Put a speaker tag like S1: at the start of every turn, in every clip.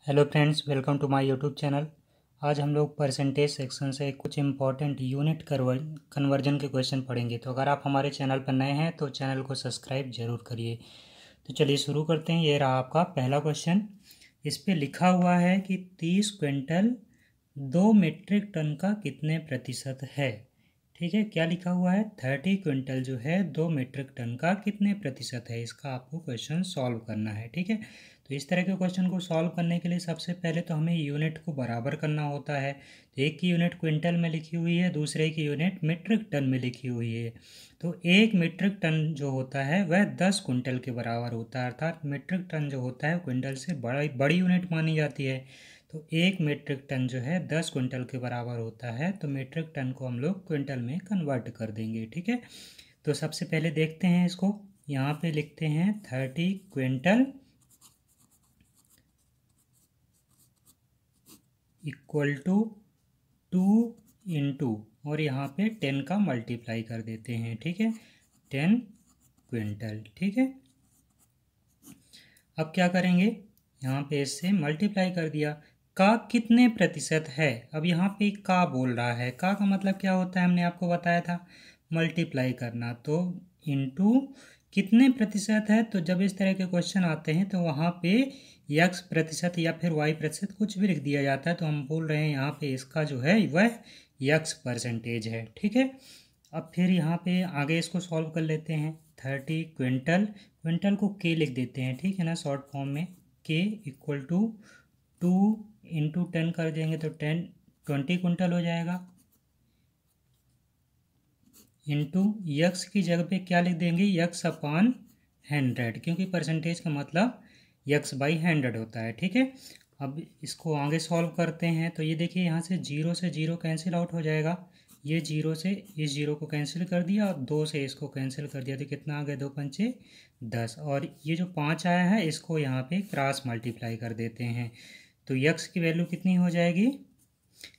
S1: Hello friends, welcome to my YouTube channel. आज हम लोग परसेंटेज सेक्शन से कुछ इंपॉर्टेंट यूनिट कन्वर्जन के क्वेश्चन पढ़ेंगे। तो अगर आप हमारे चैनल पर नए हैं तो चैनल को सब्सक्राइब जरूर करिए। तो चलिए शुरू करते हैं। ये रहा आपका पहला क्वेश्चन। इस पे लिखा हुआ है कि 30 क्विंटल 2 मीट्रिक टन का कितने प्रतिशत है। ठीक है, क्या लिखा हुआ है? 30 क्विंटल जो है 2 मीट्रिक टन का कितने प्रतिशत है, इसका आपको क्वेश्चन सॉल्व करना है। ठीक है, तो इस तरह के क्वेश्चन को सॉल्व करने के लिए सबसे पहले तो हमें यूनिट को बराबर करना होता है। तो एक की यूनिट क्विंटल में लिखी हुई है, दूसरे की यूनिट मीट्रिक टन में लिखी हुई है। तो एक मीट्रिक टन जो होता है वह 10 क्विंटल के बराबर होता है, अर्थात मीट्रिक टन जो होता है क्विंटल से बड़ी यूनिट मानी जाती है। तो एक मीट्रिक टन जो है 10 क्विंटल के बराबर होता है। तो मीट्रिक टन को हम लोग क्विंटल में कन्वर्ट कर देंगे। ठीक है, तो सबसे पहले देखते हैं इसको। यहाँ पे लिखते हैं 30 क्विंटल इक्वल टू 2 इंटू, और यहाँ पे 10 का मल्टीप्लाई कर देते हैं। ठीक है, 10 क्विंटल। ठीक है, अब क्या करेंगे, यहाँ पे इससे मल्टीप्लाई कर दिया। का कितने प्रतिशत है, अब यहाँ पे का बोल रहा है। का मतलब क्या होता है, हमने आपको बताया था, मल्टीप्लाई करना। तो इंटू कितने प्रतिशत है। तो जब इस तरह के क्वेश्चन आते हैं तो वहाँ पे यक्स प्रतिशत या फिर वाई प्रतिशत कुछ भी लिख दिया जाता है। तो हम बोल रहे हैं यहाँ पे इसका जो है वह यक्स परसेंटेज है। ठीक है, अब फिर यहाँ पे आगे इसको सॉल्व कर लेते हैं। 30 क्विंटल, क्विंटल को के लिख देते हैं, ठीक है ना, शॉर्ट फॉर्म में। के इक्वल टू 2 इंटू 10 कर देंगे तो 20 क्विंटल हो जाएगा। इंटू यक्स की जगह पे क्या लिख देंगे, यक्स अपान 100, क्योंकि परसेंटेज का मतलब यक्स बाई 100 होता है। ठीक है, अब इसको आगे सॉल्व करते हैं। तो ये देखिए, यहाँ से जीरो कैंसिल आउट हो जाएगा। ये जीरो से इस जीरो को कैंसिल कर दिया और 2 से इसको कैंसिल कर दिया। तो कितना आ गया, 2 पंचे 10। और ये जो 5 आया है इसको यहाँ पे क्रॉस मल्टीप्लाई कर देते हैं। तो यक्स की वैल्यू कितनी हो जाएगी,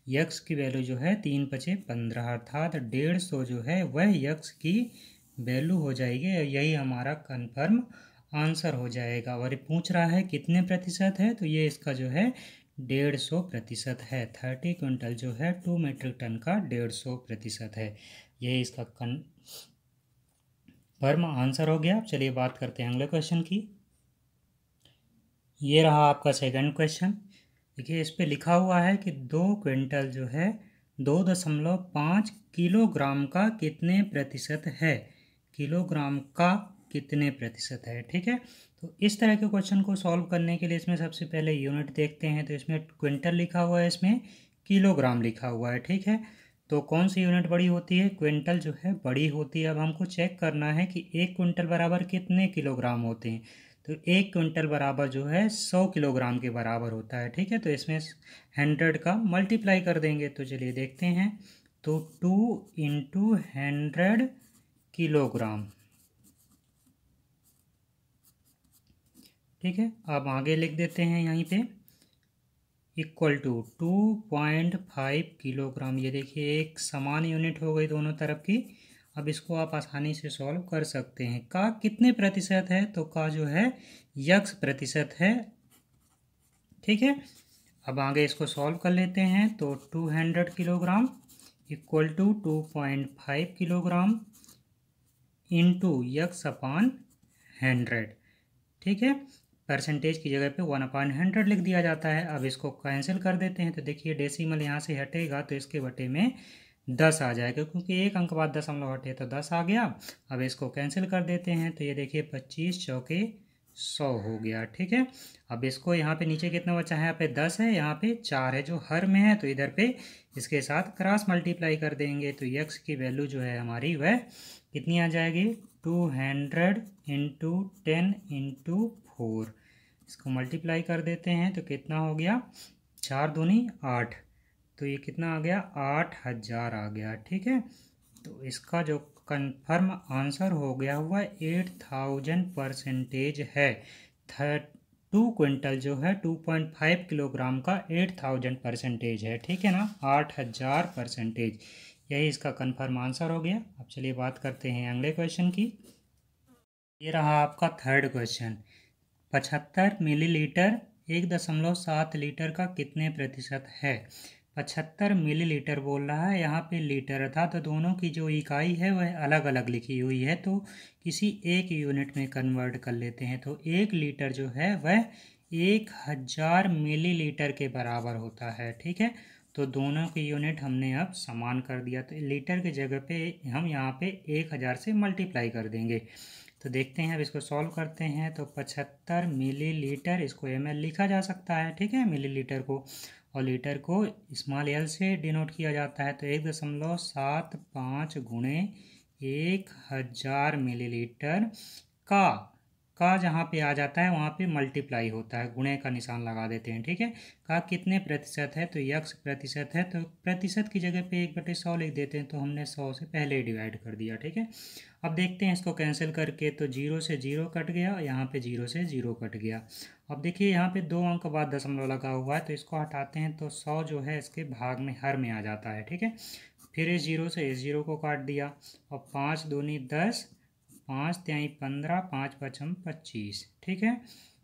S1: यक्स की वैल्यू जो है 3 पचे 15, अर्थात 150 जो है वह यक्स की वैल्यू हो जाएगी। यही हमारा कन्फर्म आंसर हो जाएगा। और ये पूछ रहा है कितने प्रतिशत है, तो ये इसका जो है 150 प्रतिशत है। 30 क्विंटल जो है 2 मीट्रिक टन का 150 प्रतिशत है। यही इसका कन्फर्म आंसर हो गया। चलिए बात करते हैं अगले क्वेश्चन की। ये रहा आपका सेकंड क्वेश्चन। देखिए, इस पे लिखा हुआ है कि 2 क्विंटल जो है 2.5 किलोग्राम का कितने प्रतिशत है, किलोग्राम का कितने प्रतिशत है। ठीक है, तो इस तरह के क्वेश्चन को सॉल्व करने के लिए इसमें सबसे पहले यूनिट देखते हैं। तो इसमें क्विंटल लिखा हुआ है, इसमें किलोग्राम लिखा हुआ है। ठीक है, तो कौन सी यूनिट बड़ी होती है, क्विंटल जो है बड़ी होती है। अब हमको चेक करना है कि 1 क्विंटल बराबर कितने किलोग्राम होते हैं। तो 1 क्विंटल बराबर जो है 100 किलोग्राम के बराबर होता है। ठीक है, तो इसमें 100 का मल्टीप्लाई कर देंगे। तो चलिए देखते हैं। तो 2 इंटू 100 किलोग्राम। ठीक है, अब आगे लिख देते हैं यहीं पे इक्वल टू 2.5 किलोग्राम। ये देखिए, एक समान यूनिट हो गई दोनों तरफ की। अब इसको आप आसानी से सॉल्व कर सकते हैं। का कितने प्रतिशत है, तो का जो है यक्स प्रतिशत है। ठीक है, अब आगे इसको सॉल्व कर लेते हैं। तो 200 kilogram equal to 2.5 kilogram into X upon 100। ठीक है, परसेंटेज की जगह पे 1/100 लिख दिया जाता है। अब इसको कैंसिल कर देते हैं। तो देखिए, डेसिमल यहाँ से हटेगा तो इसके बटे में 10 आ जाएगा, क्योंकि एक अंक बाद दशमलव हटे तो 10 आ गया। अब इसको कैंसिल कर देते हैं। तो ये देखिए 25 चौके 100 हो गया। ठीक है, अब इसको यहाँ पे नीचे कितना बचा है, यहाँ पे 10 है, यहाँ पे 4 है जो हर में है। तो इधर पे इसके साथ क्रॉस मल्टीप्लाई कर देंगे। तो यक्स की वैल्यू जो है हमारी वह कितनी आ जाएगी, 200 इंटू 10 इंटू 4। इसको मल्टीप्लाई कर देते हैं तो कितना हो गया, 4 दूनी 8। तो ये कितना आ गया, 8000 आ गया। ठीक है, तो इसका जो कंफर्म आंसर हो गया हुआ 8000 परसेंटेज है। 2 क्विंटल जो है 2.5 किलोग्राम का 8000 परसेंटेज है। ठीक है ना, 8000 परसेंटेज, यही इसका कंफर्म आंसर हो गया। अब चलिए बात करते हैं अगले क्वेश्चन की। ये रहा आपका थर्ड क्वेश्चन। 75 मिलीलीटर 1.7 लीटर का कितने प्रतिशत है। 75 मिलीलीटर बोल रहा है, यहाँ पे लीटर था, तो दोनों की जो इकाई है वह अलग अलग लिखी हुई है, तो किसी एक यूनिट में कन्वर्ट कर लेते हैं। तो 1 लीटर जो है वह 1000 मिलीलीटर के बराबर होता है। ठीक है, तो दोनों की यूनिट हमने अब समान कर दिया, तो लीटर की जगह पे हम यहाँ पे 1000 से मल्टीप्लाई कर देंगे। तो देखते हैं, अब इसको सॉल्व करते हैं। तो 75 मिलीलीटर, इसको ml लिखा जा सकता है, ठीक है, मिलीलीटर को, और लीटर को स्मॉल एल से डिनोट किया जाता है। तो 1.75 गुणे 1000 मिलीलीटर का जहाँ पे आ जाता है वहाँ पे मल्टीप्लाई होता है, गुणे का निशान लगा देते हैं। ठीक है, का कितने प्रतिशत है, तो यक्स प्रतिशत है, तो प्रतिशत की जगह पे 1/100 लिख देते हैं, तो हमने 100 से पहले ही डिवाइड कर दिया। ठीक है, अब देखते हैं इसको कैंसिल करके, तो 0 से 0 कट गया, यहाँ पे 0 से 0 कट गया। अब देखिए यहाँ पे 2 अंक बाद दशमलव लगा हुआ है, तो इसको हटाते हैं, तो 100 जो है इसके भाग में हर में आ जाता है। ठीक है, फिर इस 0 से इस 0 को काट दिया, और 5 दूनी 10, 5 तिहाई 15, 5 पचम 25। ठीक है,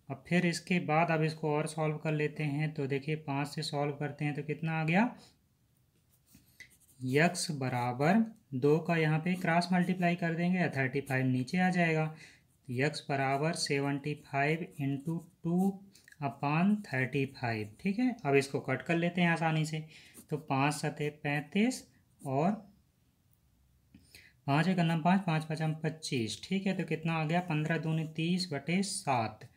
S1: अब फिर इसके बाद अब इसको और सॉल्व कर लेते हैं। तो देखिए 5 से सॉल्व करते हैं तो कितना आ गया, यक्स बराबर 2 का यहाँ पे क्रॉस मल्टीप्लाई कर देंगे, 35 नीचे आ जाएगा। यक्स बराबर 75 इंटू 2/35। ठीक है, अब इसको कट कर लेते हैं आसानी से। तो 5 सते 35 और 5 एक 5, 5 पचम 25। ठीक है, तो कितना आ गया, 15 दूनी 30/7।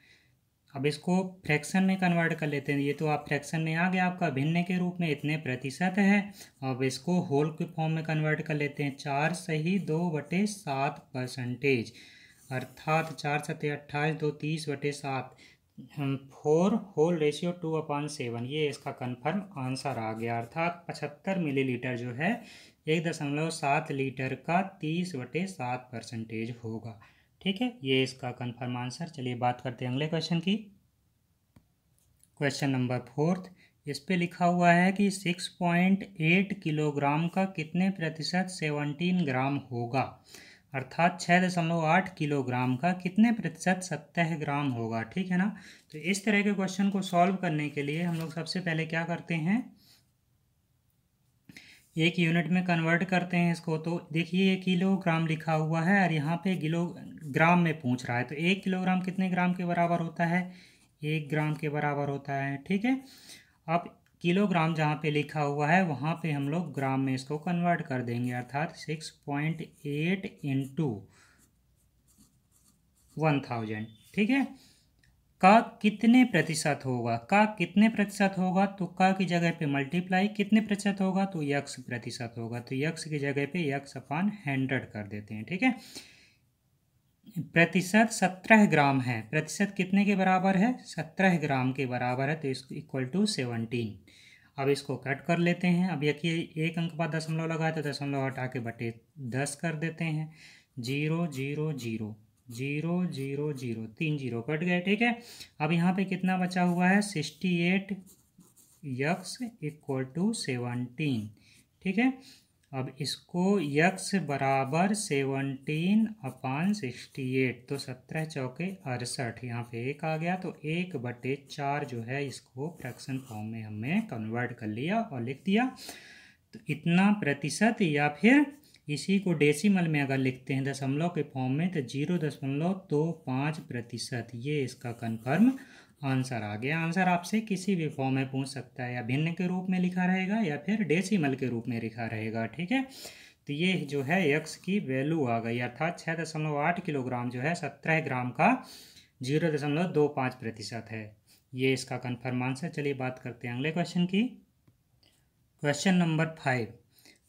S1: अब इसको फ्रैक्शन में कन्वर्ट कर लेते हैं। ये तो आप फ्रैक्शन में आ गया आपका, भिन्न के रूप में इतने प्रतिशत है। अब इसको होल के फॉर्म में कन्वर्ट कर लेते हैं। 4 सही 2/7%, अर्थात 4 सते 28, 2 30/7, 4 होल रेशियो 2/7। ये इसका कन्फर्म आंसर आ गया, अर्थात 75 मिलीलीटर जो है 1.7 लीटर का 30/7% होगा। ठीक है, ये इसका कन्फर्म आंसर। चलिए बात करते हैं अगले क्वेश्चन की। क्वेश्चन नंबर 4, इस पे लिखा हुआ है कि 6.8 किलोग्राम का कितने प्रतिशत 17 ग्राम होगा, अर्थात 6.8 किलोग्राम का कितने प्रतिशत 17 ग्राम होगा। ठीक है ना, तो इस तरह के क्वेश्चन को सॉल्व करने के लिए हम लोग सबसे पहले क्या करते हैं, एक यूनिट में कन्वर्ट करते हैं इसको। तो देखिए ये किलोग्राम लिखा हुआ है और यहाँ पे किलोग्राम में पूछ रहा है, तो 1 किलोग्राम कितने ग्राम के बराबर होता है, 1 ग्राम के बराबर होता है। ठीक है, अब किलोग्राम जहाँ पे लिखा हुआ है वहाँ पे हम लोग ग्राम में इसको कन्वर्ट कर देंगे, अर्थात 6.8 इंटू 1000। ठीक है, का कितने प्रतिशत होगा, का कितने प्रतिशत होगा, तो का की जगह पे मल्टीप्लाई कितने प्रतिशत होगा, तो यक्स प्रतिशत होगा, तो यक्स की जगह पे यक्स/100 कर देते हैं। ठीक है, प्रतिशत 17 ग्राम है, प्रतिशत कितने के बराबर है, 17 ग्राम के बराबर है, तो इसको इक्वल टू 17। अब इसको कट कर लेते हैं। अब देखिए एक अंक बाद दशमलव लगा है, तो दशमलव हटा के बटे 10 कर देते हैं। 0 0 0 0 0 0, 3 0 कट गए। ठीक है, अब यहाँ पे कितना बचा हुआ है, 68 यक्स इक्वल टू 17। ठीक है, अब इसको यक्स बराबर 17/68, तो 17 चौके 68, यहाँ पे 1 आ गया, तो 1/4 जो है इसको फ्रैक्शन फॉर्म में हमने कन्वर्ट कर लिया और लिख दिया। तो इतना प्रतिशत, या फिर इसी को डेसिमल में अगर लिखते हैं दशमलव के फॉर्म में, तो 0.25%, ये इसका कन्फर्म आंसर आ गया। आंसर आपसे किसी भी फॉर्म में पूछ सकता है, या भिन्न के रूप में लिखा रहेगा या फिर डेसिमल के रूप में लिखा रहेगा। ठीक है, तो ये जो है यक्स की वैल्यू आ गई, अर्थात 6.8 किलोग्राम जो है 17 ग्राम का 0.25% है। ये इसका कन्फर्म आंसर। चलिए बात करते हैं अगले क्वेश्चन की। क्वेश्चन नंबर 5,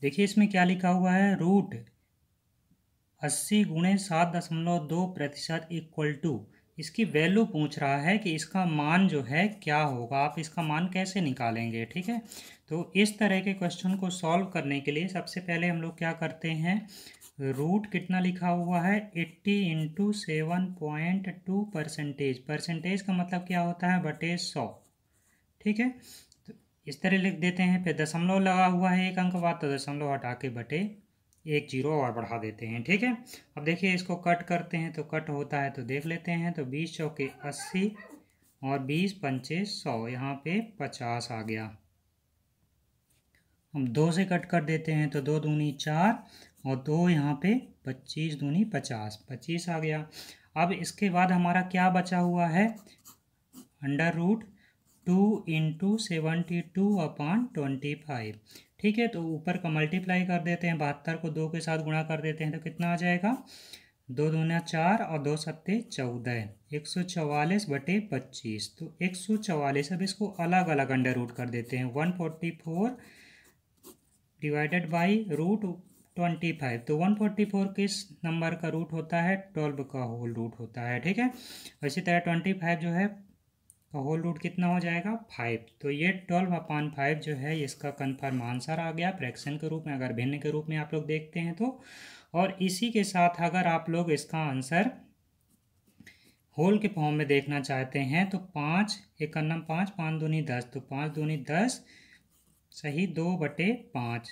S1: देखिए इसमें क्या लिखा हुआ है, रूट 80 गुणे 7.2% इक्वल टू, इसकी वैल्यू पूछ रहा है कि इसका मान जो है क्या होगा, आप इसका मान कैसे निकालेंगे। ठीक है, तो इस तरह के क्वेश्चन को सॉल्व करने के लिए सबसे पहले हम लोग क्या करते हैं, रूट कितना लिखा हुआ है, 80 इंटू 7.2%, परसेंटेज का मतलब क्या होता है, बटे 100। ठीक है, तो इस तरह लिख देते हैं। फिर दशमलव लगा हुआ है एक अंक बाद, तो दशमलव हटा के बटे 1 0 और बढ़ा देते हैं। ठीक है, अब देखिए इसको कट करते हैं, तो कट होता है तो देख लेते हैं। तो 20 चौके 80 और 20 पंचे 100, यहाँ पे 50 आ गया। हम 2 से कट कर देते हैं तो 2 दूनी 4 और 2 यहाँ पे 25 दूनी 50, 25 आ गया। अब इसके बाद हमारा क्या बचा हुआ है, √2 × 72/25। ठीक है, तो ऊपर का मल्टीप्लाई कर देते हैं, 72 को 2 के साथ गुणा कर देते हैं तो कितना आ जाएगा, 2 दूना 4 और 2 सत्ते 14, 144/25। तो 144, अब इसको अलग अलग अंडर रूट कर देते हैं, 144 डिवाइडेड बाई √25। तो 144 किस नंबर का रूट होता है, 12 का होल रूट होता है। ठीक है, इसी तरह 25 जो है का होल रूट कितना हो जाएगा, 5। तो ये 12/5 जो है इसका कन्फर्म आंसर आ गया फ्रैक्शन के रूप में, अगर भिन्न के रूप में आप लोग देखते हैं तो। और इसी के साथ अगर आप लोग इसका आंसर होल के फॉर्म में देखना चाहते हैं तो 5 एक अन्नम 5, 5 दूनी 10, तो 5 दूनी 10 सही 2/5,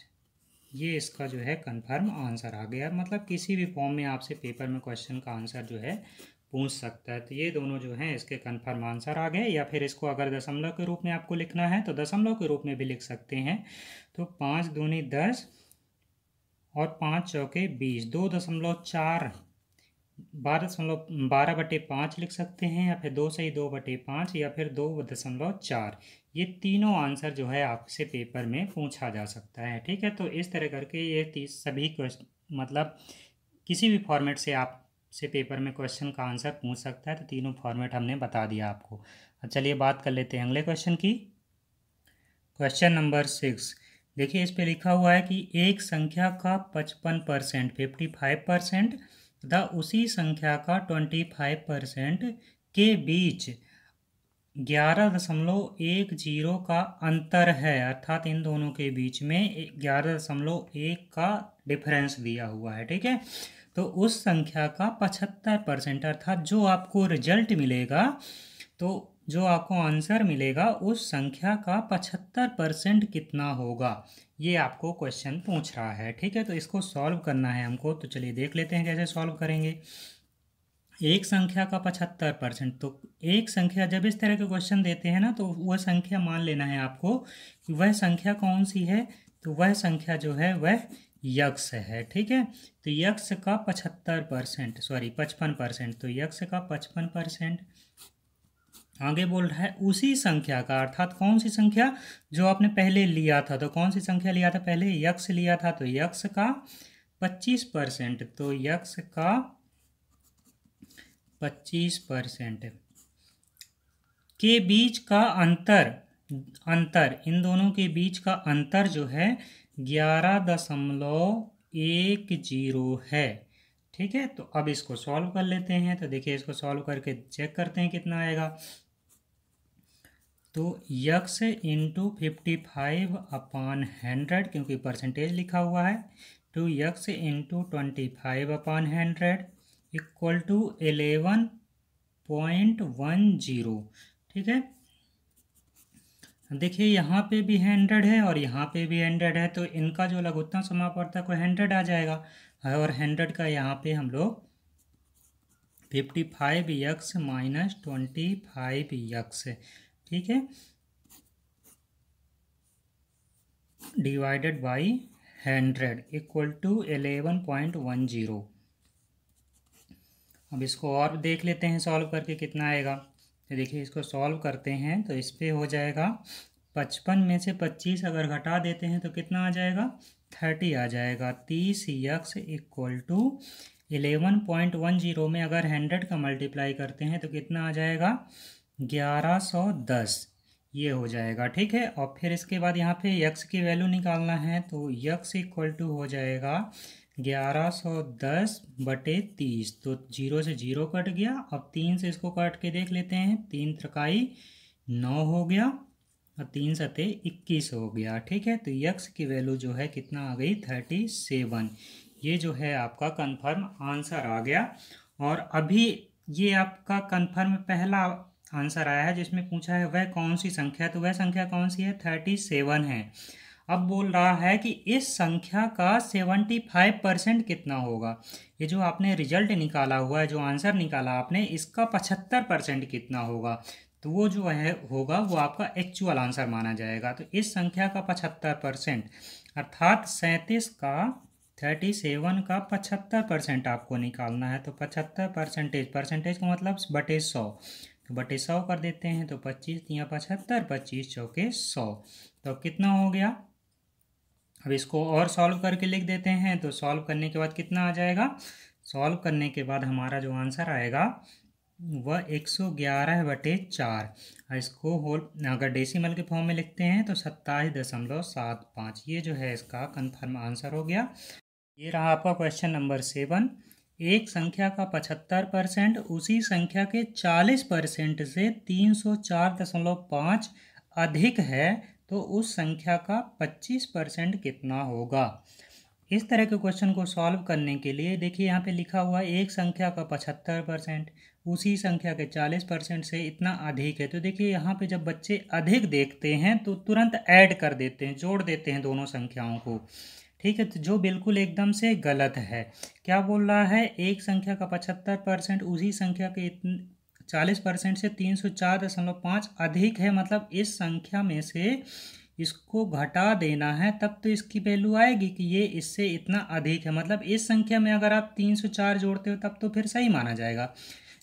S1: ये इसका जो है कन्फर्म आंसर आ गया। मतलब किसी भी फॉर्म में आपसे पेपर में क्वेश्चन का आंसर जो है पूछ सकता है। तो ये दोनों जो हैं इसके कन्फर्म आंसर आ गए। या फिर इसको अगर दशमलव के रूप में आपको लिखना है तो दशमलव के रूप में भी लिख सकते हैं। तो 5 दूनी 10 और 5 चौके 20, 2.4 12/5 लिख सकते हैं, या फिर 2 सही 2/5, या फिर 2.4। ये तीनों आंसर जो है आपसे पेपर में पूछा जा सकता है। ठीक है, तो इस तरह करके ये सभी क्वेश्चन मतलब किसी भी फॉर्मेट से आपसे पेपर में क्वेश्चन का आंसर पूछ सकता है। तो तीनों फॉर्मेट हमने बता दिया आपको। चलिए बात कर लेते हैं अगले क्वेश्चन की। क्वेश्चन नंबर 6 देखिए, इस पे लिखा हुआ है कि एक संख्या का 55% 55% तथा उसी संख्या का 25% के बीच 11.10 का अंतर है, अर्थात इन दोनों के बीच में 11.1 का डिफरेंस दिया हुआ है। ठीक है, तो उस संख्या का 75% अर्थात जो आपको रिजल्ट मिलेगा, तो जो आपको आंसर मिलेगा उस संख्या का 75% कितना होगा, ये आपको क्वेश्चन पूछ रहा है। ठीक है, तो इसको सॉल्व करना है हमको। तो चलिए देख लेते हैं कैसे सॉल्व करेंगे। एक संख्या का 75%, तो एक संख्या जब इस तरह के क्वेश्चन देते हैं ना, तो वह संख्या मान लेना है आपको कि वह संख्या कौन सी है, तो वह संख्या जो है वह यक्ष है। ठीक है, तो यक्ष का 55%, तो यक्ष का 55%। आगे बोल रहा है उसी संख्या का, अर्थात कौन सी संख्या, जो आपने पहले लिया था, तो कौन सी संख्या लिया था, पहले यक्ष लिया था, तो यक्ष का 25%, तो यक्ष का 25% के बीच का अंतर इन दोनों के बीच का अंतर जो है 11.10 है। ठीक है, तो अब इसको सॉल्व कर लेते हैं। तो देखिए इसको सॉल्व करके चेक करते हैं कितना आएगा। तो यक्ष इंटू 55/100, क्योंकि परसेंटेज लिखा हुआ है, तो यक्ष इंटू 25/100 इक्वल टू 11.10। ठीक है, देखिए यहाँ पे भी 100 है और यहाँ पे भी 100 है, तो इनका जो लघुत्तम समापवर्तक है 100 आ जाएगा। और 100 का यहाँ पे हम लोग 55x माइनस 25x, ठीक है, डिवाइडेड बाई 100 इक्वल टू 11.10। अब इसको और देख लेते हैं सॉल्व करके कितना आएगा। तो देखिए इसको सॉल्व करते हैं तो इस पे हो जाएगा 55 में से 25 अगर घटा देते हैं तो कितना आ जाएगा, 30 आ जाएगा। 30x इक्वल टू 11.10 में अगर 100 का मल्टीप्लाई करते हैं तो कितना आ जाएगा, 1110, ये हो जाएगा। ठीक है, और फिर इसके बाद यहाँ पे x की वैल्यू निकालना है, तो x इक्वल टू हो जाएगा 1110/30। तो 0 से 0 कट गया। अब 3 से इसको काट के देख लेते हैं, 3 त्रिकाई 9 हो गया और 3 सते 21 हो गया। ठीक है, तो x की वैल्यू जो है कितना आ गई, 37। ये जो है आपका कंफर्म आंसर आ गया। और अभी ये आपका कंफर्म पहला आंसर आया है जिसमें पूछा है वह कौन सी संख्या, तो वह संख्या कौन सी है, 37 है। अब बोल रहा है कि इस संख्या का 75% कितना होगा। ये जो आपने रिजल्ट निकाला हुआ है, जो आंसर निकाला आपने, इसका 75% कितना होगा। तो वो जो है होगा वो आपका एक्चुअल आंसर माना जाएगा। तो इस संख्या का 75% अर्थात 37 का 37 का 75% आपको निकालना है। तो 75% परसेंटेज का मतलब बटे 100, तो बटे 100 कर देते हैं। तो 25 तिया 75, 25 चौके 100। तो अब कितना हो गया, अब इसको और सॉल्व करके लिख देते हैं। तो सॉल्व करने के बाद कितना आ जाएगा, सॉल्व करने के बाद हमारा जो आंसर आएगा वह 111/4। इसको होल अगर डेसिमल के फॉर्म में लिखते हैं तो 27.75, ये जो है इसका कंफर्म आंसर हो गया। ये रहा आपका क्वेश्चन नंबर 7। एक संख्या का 75% उसी संख्या के 40% से 304.5 अधिक है तो उस संख्या का 25% कितना होगा। इस तरह के क्वेश्चन को सॉल्व करने के लिए देखिए यहाँ पे लिखा हुआ है एक संख्या का 75% उसी संख्या के 40% से इतना अधिक है। तो देखिए यहाँ पे जब बच्चे अधिक देखते हैं तो तुरंत ऐड कर देते हैं, जोड़ देते हैं दोनों संख्याओं को, ठीक है। तो जो बिल्कुल एकदम से गलत है। क्या बोल रहा है, एक संख्या का 75% उसी संख्या के 40% से 304.5 अधिक है, मतलब इस संख्या में से इसको घटा देना है तब तो इसकी वैल्यू आएगी कि ये इससे इतना अधिक है। मतलब इस संख्या में अगर आप 304 जोड़ते हो तब तो फिर सही माना जाएगा,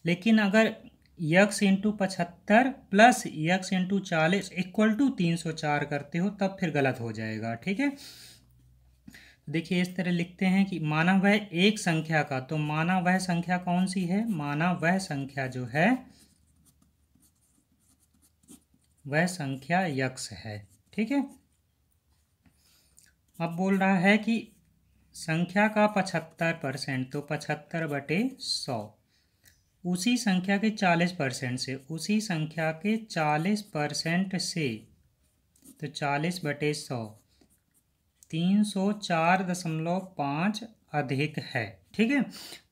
S1: लेकिन अगर यक्स इंटू 75 प्लस यक्स इंटू 40 इक्वल टू 304 करते हो तब फिर गलत हो जाएगा, ठीक है। देखिए इस तरह लिखते हैं कि माना वह एक संख्या का, तो माना वह संख्या कौन सी है, माना वह संख्या जो है वह संख्या यक्स है, ठीक है। अब बोल रहा है कि संख्या का 75%, तो 75/100 उसी संख्या के 40% से, उसी संख्या के 40% से, तो 40/100 304.5 अधिक है, ठीक है।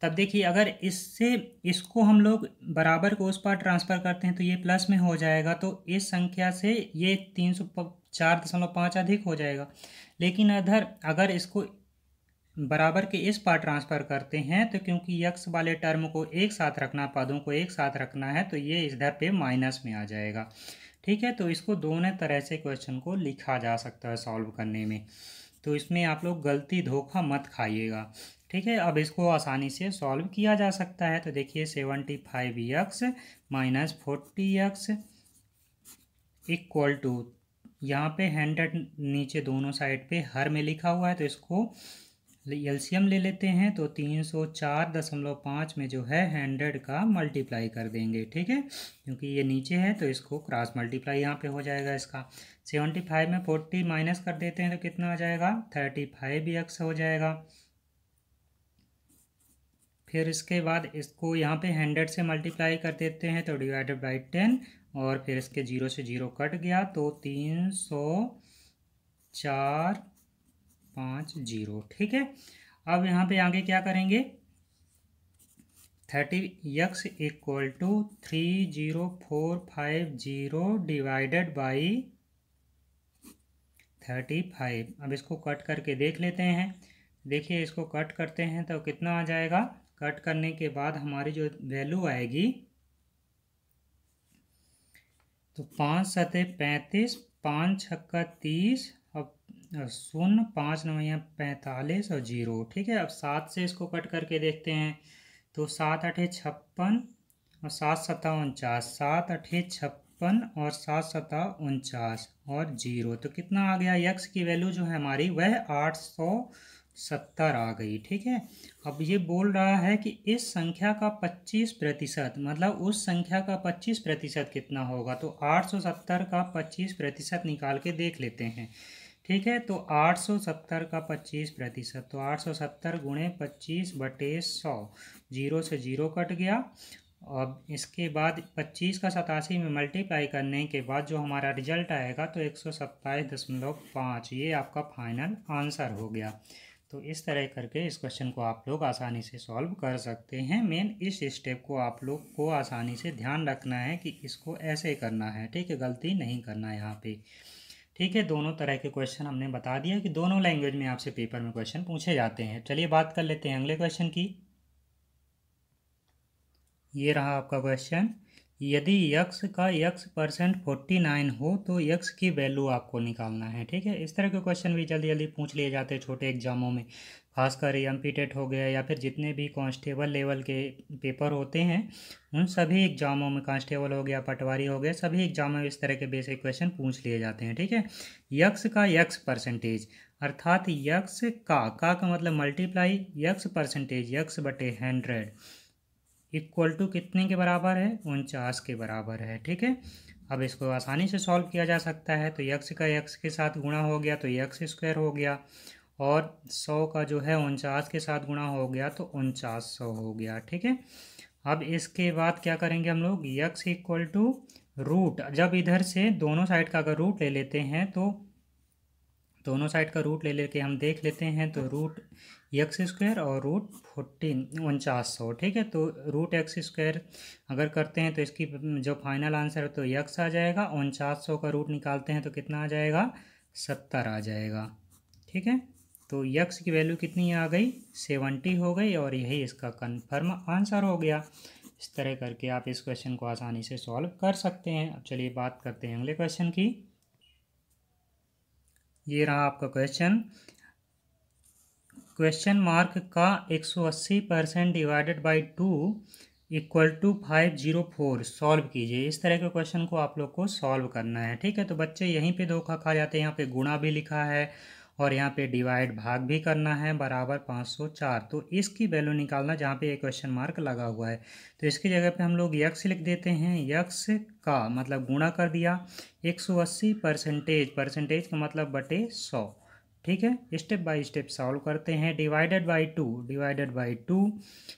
S1: तब देखिए अगर इससे इसको हम लोग बराबर को उस पार ट्रांसफ़र करते हैं तो ये प्लस में हो जाएगा, तो इस संख्या से ये 304.5 अधिक हो जाएगा। लेकिन अगर इसको बराबर के इस पार ट्रांसफ़र करते हैं तो क्योंकि यक्स वाले टर्म को एक साथ रखना, पदों को एक साथ रखना है, तो ये इधर पे माइनस में आ जाएगा, ठीक है। तो इसको दोनों तरह से क्वेश्चन को लिखा जा सकता है सॉल्व करने में, तो इसमें आप लोग गलती धोखा मत खाइएगा, ठीक है। अब इसको आसानी से सॉल्व किया जा सकता है। तो देखिए 75x minus 40x equal to, यहाँ पे 100 नीचे दोनों साइड पे हर में लिखा हुआ है, तो इसको एलसीएम ले लेते हैं। तो 304.5 में जो है 100 का मल्टीप्लाई कर देंगे, ठीक है, क्योंकि ये नीचे है तो इसको क्रॉस मल्टीप्लाई यहाँ पे हो जाएगा इसका। 75 में 40 माइनस कर देते हैं तो कितना आ जाएगा, 35x हो जाएगा। फिर इसके बाद इसको यहाँ पे 100 से मल्टीप्लाई कर देते हैं तो डिवाइडेड बाई 10, और फिर इसके 0 से 0 कट गया तो 304.50, ठीक है। अब यहाँ पे आगे क्या करेंगे, 30x equal to 30450 divided by 35। अब इसको कट करके देख लेते हैं। देखिए इसको कट करते हैं तो कितना आ जाएगा, कट करने के बाद हमारी जो वैल्यू आएगी तो 5 सते 35, 5 छक्का 30, अब 0, 5 9 45 और 0, ठीक है। अब 7 से इसको कट करके देखते हैं तो 7 8 56 और 7 7 49, 7 8 56 और 7 7 49 और 0, तो कितना आ गया, यक्स की वैल्यू जो है हमारी वह 870 आ गई, ठीक है। अब ये बोल रहा है कि इस संख्या का 25%, मतलब उस संख्या का 25% कितना होगा। तो 870 का 25% निकाल के देख लेते हैं, ठीक है। तो 870 का 25%, तो 870 गुणे 25/100, 0 से 0 कट गया। अब इसके बाद 25 का 87 में मल्टीप्लाई करने के बाद जो हमारा रिजल्ट आएगा तो 127.5, ये आपका फाइनल आंसर हो गया। तो इस तरह करके इस क्वेश्चन को आप लोग आसानी से सॉल्व कर सकते हैं। मेन इस स्टेप को आप लोग को आसानी से ध्यान रखना है कि इसको ऐसे करना है, ठीक है, गलती नहीं करना है यहाँ पे, ठीक है। दोनों तरह के क्वेश्चन हमने बता दिया कि दोनों लैंग्वेज में आपसे पेपर में क्वेश्चन पूछे जाते हैं। चलिए बात कर लेते हैं अगले क्वेश्चन की। ये रहा आपका क्वेश्चन, यदि यक्स का x% 49 हो तो यक्स की वैल्यू आपको निकालना है। ठीक है, इस तरह के क्वेश्चन भी जल्दी जल्दी पूछ लिए जाते हैं छोटे एग्जामों में, खासकर एमपीटेट हो गया या फिर जितने भी कांस्टेबल लेवल के पेपर होते हैं उन सभी एग्जामों में, कांस्टेबल हो गया, पटवारी हो गया, सभी एग्जामों में इस तरह के बेसिक क्वेश्चन पूछ लिए जाते हैं। ठीक है, यक्स का x%, अर्थात यक्स का मतलब multiply x%, x/100 equal to कितने के बराबर है, 49 के बराबर है। ठीक है, अब इसको आसानी से सॉल्व किया जा सकता है। तो यक्स का यक्स के साथ गुणा हो गया तो यक्स स्क्वायर हो गया, और 100 का जो है 49 के साथ गुणा हो गया तो 4900 हो गया। ठीक है, अब इसके बाद क्या करेंगे हम लोग, यक्स इक्वल टू रूट, जब इधर से दोनों साइड का अगर रूट ले लेते हैं तो दोनों साइड का रूट ले लेके हम देख लेते हैं, तो रूट एक्स स्क्वायर और रूट 4900। ठीक है, तो रूट एक्स स्क्वायर अगर करते हैं तो इसकी जो फाइनल आंसर है तो यक्स आ जाएगा, 4900 का रूट निकालते हैं तो कितना आ जाएगा, 70 आ जाएगा। ठीक है, तो यक्स की वैल्यू कितनी आ गई, 70 हो गई, और यही इसका कन्फर्म आंसर हो गया। इस तरह करके आप इस क्वेश्चन को आसानी से सॉल्व कर सकते हैं। अब चलिए बात करते हैं अगले क्वेश्चन की। ये रहा आपका क्वेश्चन मार्क का 180% divided by 2 equal to 504 solve कीजिए। इस तरह के क्वेश्चन को आप लोग को सॉल्व करना है। ठीक है, तो बच्चे यहीं पे धोखा खा जाते हैं, यहाँ पे गुणा भी लिखा है और यहाँ पे डिवाइड भाग भी करना है, बराबर 504। तो इसकी वैल्यू निकालना जहाँ पे ये क्वेश्चन मार्क लगा हुआ है, तो इसकी जगह पे हम लोग यक्स लिख देते हैं। यक्स का मतलब गुणा कर दिया, 180% परसेंटेज का मतलब बटे 100। ठीक है, स्टेप बाय स्टेप सॉल्व करते हैं। Divided by two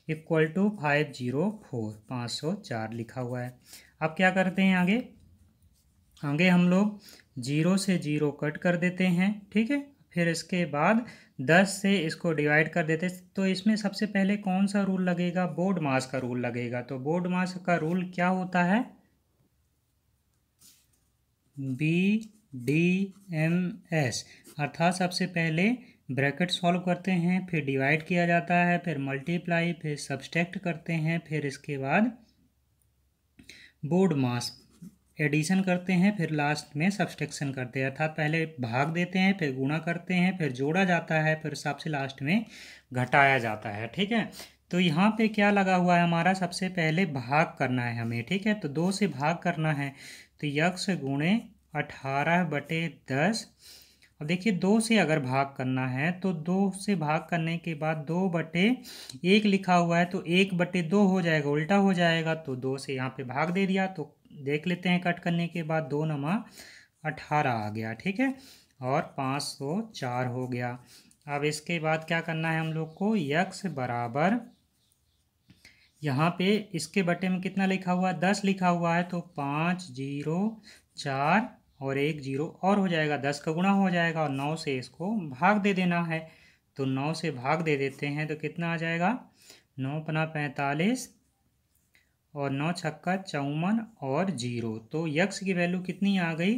S1: equal to 504, 504 लिखा हुआ है। अब क्या करते हैं आगे, हम लोग 0 से 0 कट कर देते हैं। ठीक है, फिर इसके बाद 10 से इसको डिवाइड कर देते हैं। तो इसमें सबसे पहले कौन सा रूल लगेगा, बोर्ड मास का रूल लगेगा। तो बोर्ड मास का रूल क्या होता है, BDMS, अर्थात सबसे पहले ब्रैकेट सॉल्व करते हैं, फिर डिवाइड किया जाता है, फिर मल्टीप्लाई, फिर सब्सट्रैक्ट करते हैं, फिर इसके बाद बोर्ड मास एडिशन करते हैं, फिर लास्ट में सब्सट्रैक्शन करते हैं। अर्थात पहले भाग देते हैं, फिर गुणा करते हैं, फिर जोड़ा जाता है, फिर सबसे लास्ट में घटाया जाता है। ठीक है, तो यहाँ पे क्या लगा हुआ है हमारा, सबसे पहले भाग करना है हमें। ठीक है, तो 2 से भाग करना है, तो यक्स गुणे 18/10। अब देखिए 2 से अगर भाग करना है तो 2 से भाग करने के बाद 2/1 लिखा हुआ है, तो 1/2 हो जाएगा, उल्टा हो जाएगा। तो 2 से यहाँ पे भाग दे दिया, तो देख लेते हैं कट करने के बाद, 2 नमा 18 आ गया। ठीक है, और 504 हो गया। अब इसके बाद क्या करना है हम लोग को, यक्स बराबर यहाँ पे इसके बटे में कितना लिखा हुआ है, 10 लिखा हुआ है, तो 5 0 4 और 1 0 और हो जाएगा, 10 का गुणा हो जाएगा, और 9 से इसको भाग दे देना है। तो 9 से भाग दे देते हैं तो कितना आ जाएगा, 9 पना 45 और 9 छक्का 54 और 0। तो यक्स की वैल्यू कितनी आ गई,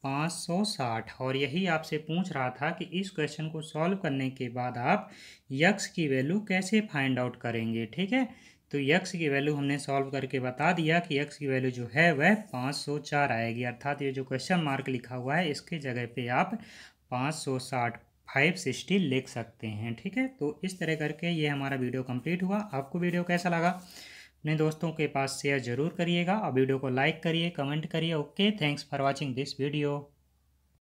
S1: 560। और यही आपसे पूछ रहा था कि इस क्वेश्चन को सॉल्व करने के बाद आप यक्स की वैल्यू कैसे फाइंड आउट करेंगे। ठीक है, तो यक्स की वैल्यू हमने सॉल्व करके बता दिया कि यक्स की वैल्यू जो है वह 504 आएगी। अर्थात ये जो क्वेश्चन मार्क लिखा हुआ है इसके जगह पे आप 560 560 लिख सकते हैं। ठीक है, तो इस तरह करके ये हमारा वीडियो कंप्लीट हुआ। आपको वीडियो कैसा लगा अपने दोस्तों के पास शेयर ज़रूर करिएगा, और वीडियो को लाइक करिए, कमेंट करिए। Okay, thanks for watching this video.